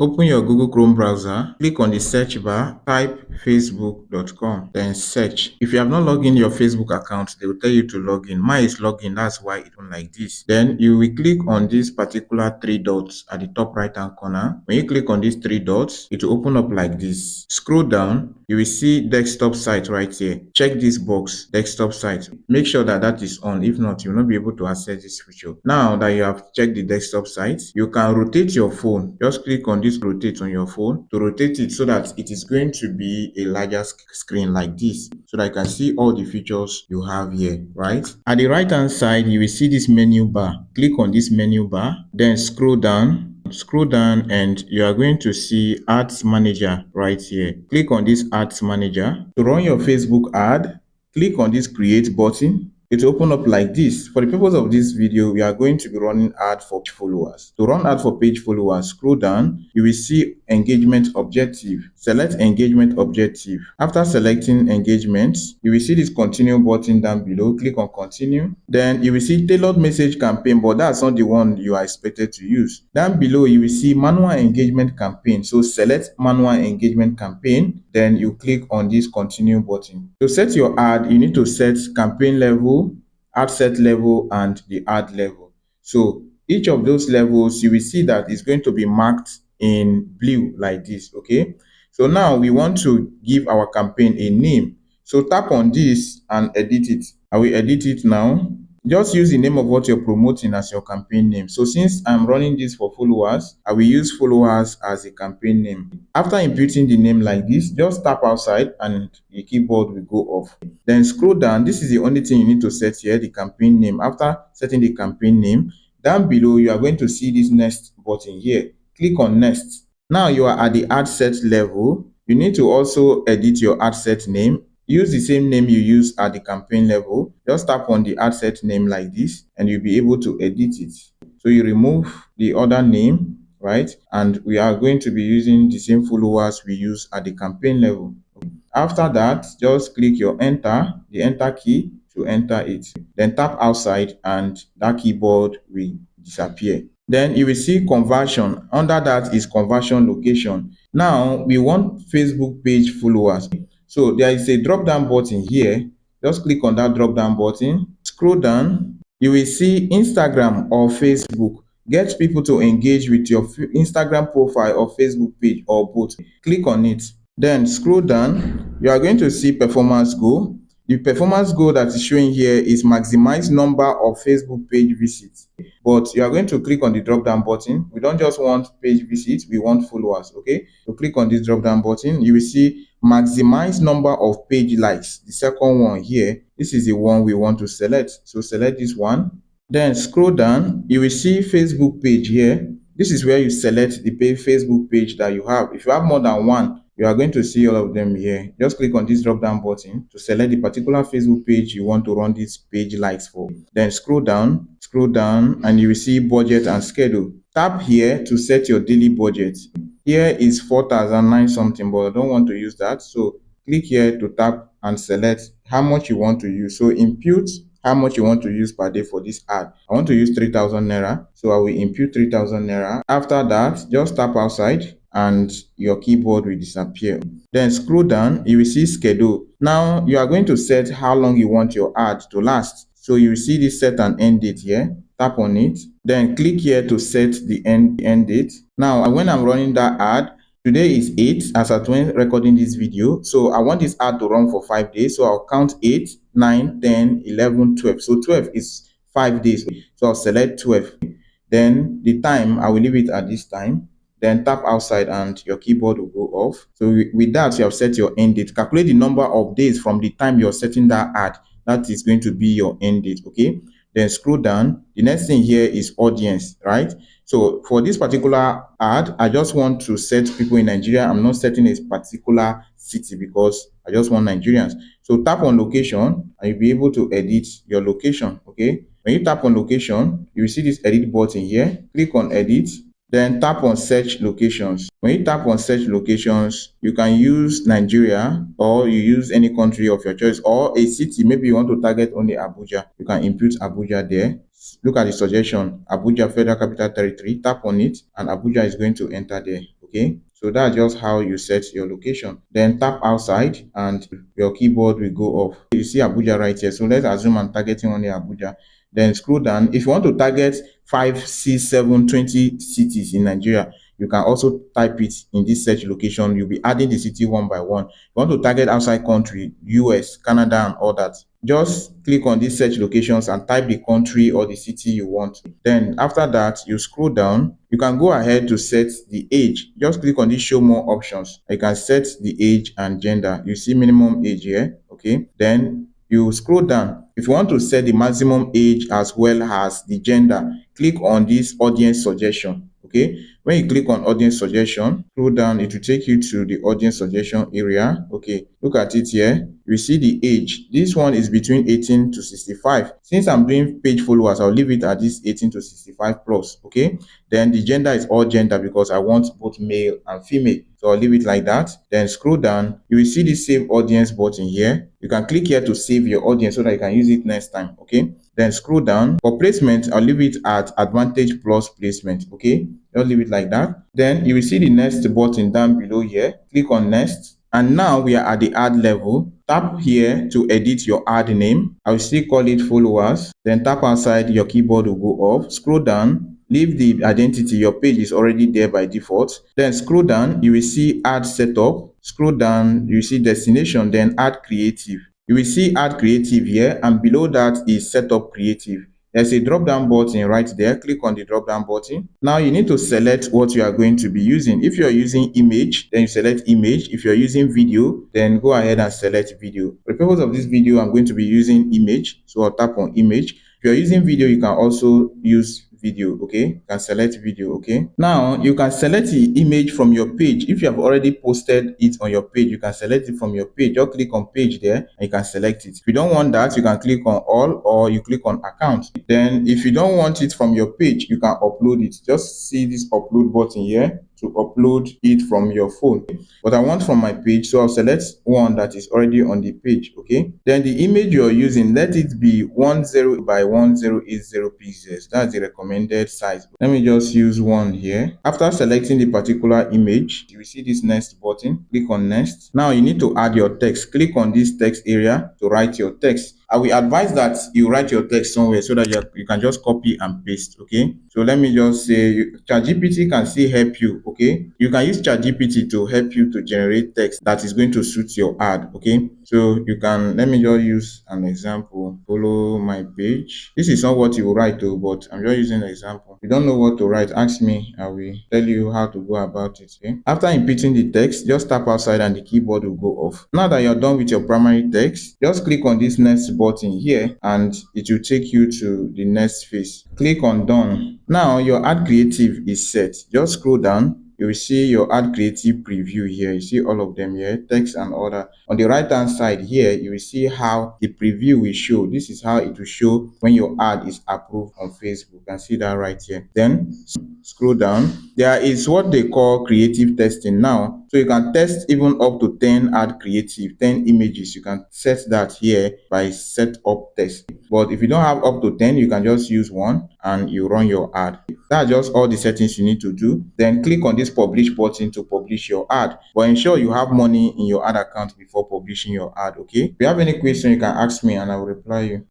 Open your Google Chrome browser, click on the search bar, type facebook.com, then search. If you have not logged in your Facebook account, they will tell you to log in. Mine is logged in, that's why it won't like this. Then you will click on this particular three dots at the top right hand corner. When you click on these three dots, it will open up like this. Scroll down, you will see desktop site right here. Check this box, desktop site. Make sure that that is on. If not, you will not be able to access this feature. Now that you have checked the desktop site, you can rotate your phone. Just click on this rotate on your phone to rotate it so that it is going to be a larger screen like this, so that you can see all the features you have here, right? At the right hand side, you will see this menu bar. Click on this menu bar, then scroll down and you are going to see ads manager right here. Click on this ads manager to run your Facebook ad. Click on this create button. It will open up like this. For the purpose of this video, we are going to be running ad for page followers. To run ad for page followers, scroll down. You will see engagement objective. Select engagement objective. After selecting engagement, you will see this continue button down below. Click on continue. Then you will see tailored message campaign, but that's not the one you are expected to use. Down below, you will see manual engagement campaign. So select manual engagement campaign. Then you click on this continue button. To set your ad, you need to set campaign level, ad set level, and the ad level. So each of those levels, you will see that it's going to be marked in blue like this. Okay, so now we want to give our campaign a name. So tap on this and edit it. I will edit it now. Just use the name of what you're promoting as your campaign name. So since I'm running this for followers, I will use followers as a campaign name. After inputting the name like this, just tap outside and the keyboard will go off. Then scroll down. This is the only thing you need to set here, the campaign name. After setting the campaign name, down below you are going to see this next button here. Click on next. Now you are at the ad set level. You need to also edit your ad set name. Use the same name you use at the campaign level. Just tap on the ad set name like this and you'll be able to edit it. So you remove the other name, right? And we are going to be using the same followers we use at the campaign level. After that, just click your enter, the enter key to enter it. Then tap outside and that keyboard will disappear. Then you will see conversion. Under that is conversion location. Now we want Facebook page followers. So there is a drop down button here. Just click on that drop down button. Scroll down. You will see Instagram or Facebook. Get people to engage with your Instagram profile or Facebook page or both. Click on it. Then scroll down. You are going to see performance goal. The performance goal that is showing here is maximize number of Facebook page visits. But you are going to click on the drop down button. We don't just want page visits, we want followers. Okay, so click on this drop down button. You will see maximize number of page likes. The second one here, this is the one we want to select. So select this one. Then scroll down. You will see Facebook page here. This is where you select the Facebook page that you have. If you have more than one, you are going to see all of them here. Just click on this drop down button to select the particular Facebook page you want to run this page likes for. Then scroll down, and you will see budget and schedule. Tap here to set your daily budget. Here is 4,009 something, but I don't want to use that. So click here to tap and select how much you want to use. So input how much you want to use per day for this ad. I want to use 3,000 naira. So I will input 3,000 naira. After that, just tap outside and your keyboard will disappear. Then scroll down, you will see schedule. Now you are going to set how long you want your ad to last. So you will see this set and end date here. Tap on it. Then click here to set the end date. Now when I'm running that ad, today is 8 as at when recording this video. So I want this ad to run for 5 days. So I'll count 8, 9, 10, 11, 12. So 12 is 5 days. So I'll select 12. Then the time, I will leave it at this time. Then tap outside and your keyboard will go off. So with that, you have set your end date. Calculate the number of days from the time you're setting that ad. That is going to be your end date. Okay. Then scroll down. The next thing here is audience, right? So for this particular ad, I just want to set people in Nigeria. I'm not setting a particular city because I just want Nigerians. So tap on location and you'll be able to edit your location. Okay. When you tap on location, you will see this edit button here. Click on edit. Then tap on search locations. When you tap on search locations, you can use Nigeria or you use any country of your choice or a city. Maybe you want to target only Abuja. You can input Abuja there. Look at the suggestion, Abuja Federal Capital Territory. Tap on it and Abuja is going to enter there. Okay, so that's just how you set your location. Then tap outside and your keyboard will go off. You see Abuja right here, so let's assume I'm targeting only Abuja. Then scroll down. If you want to target 5, 6, 7, 20 cities in Nigeria, you can also type it in this search location. You'll be adding the city one by one. If you want to target outside country, US, Canada, and all that, just click on these search locations and type the country or the city you want. Then after that, you scroll down. You can go ahead to set the age. Just click on this show more options. You can set the age and gender. You see minimum age here. Okay, then you scroll down. If you want to set the maximum age as well as the gender, click on this audience suggestion. Okay, when you click on audience suggestion, scroll down, it will take you to the audience suggestion area. Okay, look at it here. You see the age. This one is between 18 to 65. Since I'm doing page followers, I'll leave it at this 18 to 65 plus. Okay, then the gender is all gender because I want both male and female, so I'll leave it like that. Then scroll down. You will see the save audience button here. You can click here to save your audience so that you can use it next time. Okay, then scroll down. For placement, I'll leave it at advantage plus placement. Okay, just leave it like that. Then you will see the next button down below here. Click on next. And now we are at the ad level. Tap here to edit your ad name. I will still call it followers. Then tap outside, your keyboard will go off. Scroll down. Leave the identity. Your page is already there by default. Then scroll down. You will see ad setup. Scroll down. You will see destination. Then add creative. You will see add creative here, and below that is setup creative. There's a drop down button right there. Click on the drop down button. Now you need to select what you are going to be using. If you are using image, then you select image. If you're using video, then go ahead and select video. For the purpose of this video, I'm going to be using image, so I'll tap on image. If you're using video, you can also use video. Okay, you can select video. Okay, now you can select the image from your page. If you have already posted it on your page, you can select it from your page. Just click on page there and you can select it. If you don't want that, you can click on all, or you click on account. Then if you don't want it from your page, you can upload it. Just see this upload button here to upload it from your phone. But I want from my page, so I'll select one that is already on the page. Okay, then the image you're using, let it be 10 by 1080 pixels. That's the recommended size. Let me just use one here. After selecting the particular image, you will see this next button. Click on next. Now you need to add your text. Click on this text area to write your text. I will advise that you write your text somewhere so that you can just copy and paste. Okay, so let me just say ChatGPT can still help you. Okay, you can use ChatGPT to help you to generate text that is going to suit your ad. Okay, so you can, let me just use an example. Follow my page. This is not what you will write to, but I'm just using an example. If you don't know what to write, ask me. I will tell you how to go about it. Okay, after inputting the text, just tap outside and the keyboard will go off. Now that you're done with your primary text, just click on this next button here and it will take you to the next phase. Click on done. Now your ad creative is set. Just scroll down. You will see your ad creative preview here. You see all of them here, text and other. On the right hand side here, you will see how the preview will show. This is how it will show when your ad is approved on Facebook. You can see that right here. Then scroll down. There is what they call creative testing now. So you can test even up to 10 ad creative, 10 images. You can set that here by set up test. But if you don't have up to 10, you can just use one and you run your ad. That's just all the settings you need to do. Then click on this publish button to publish your ad. But ensure you have money in your ad account before publishing your ad. Okay, if you have any question, you can ask me and I will reply you.